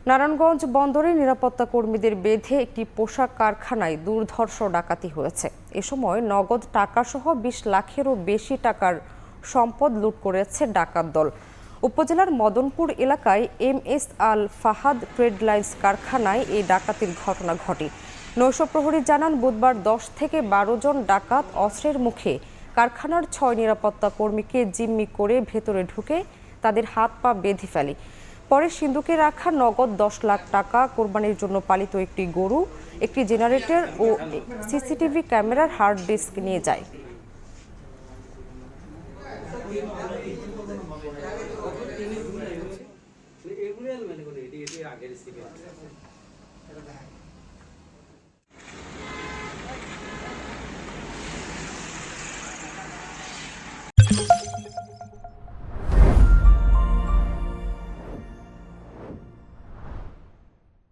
নারায়ণগঞ্জ বন্দরে নিরাপত্তা কর্মীদের বেঁধে একটি পোশাক কারখানায় দুর্ধর্ষ ডাকাতি হয়েছে। এ সময় নগদ টাকাসহ ২০ লাখেরও বেশি টাকার সম্পদ লুট করেছে ডাকাত দল। উপজেলার মদনপুর এলাকায় MS আল ফাহাদ ট্রেড লাইন্স কারখানায় এই ডাকাতির ঘটনা ঘটে। নৈশ প্রহরী জানান, বুধবার 10 থেকে 12 জন ডাকাত অস্ত্রের মুখে কারখানার 6 নিরাপত্তা কর্মীকে জিম্মি করে ভেতরে ঢুকে তাদের হাত পা বেঁধে ফেলে। পরে সিন্ধুকে রাখা নগদ 10 লাখ টাকা, কোরবানির জন্য পালিত একটি গরু, একটি জেনারেটর ও CCTV ক্যামেরার হার্ড ডিস্ক নিয়ে যায়।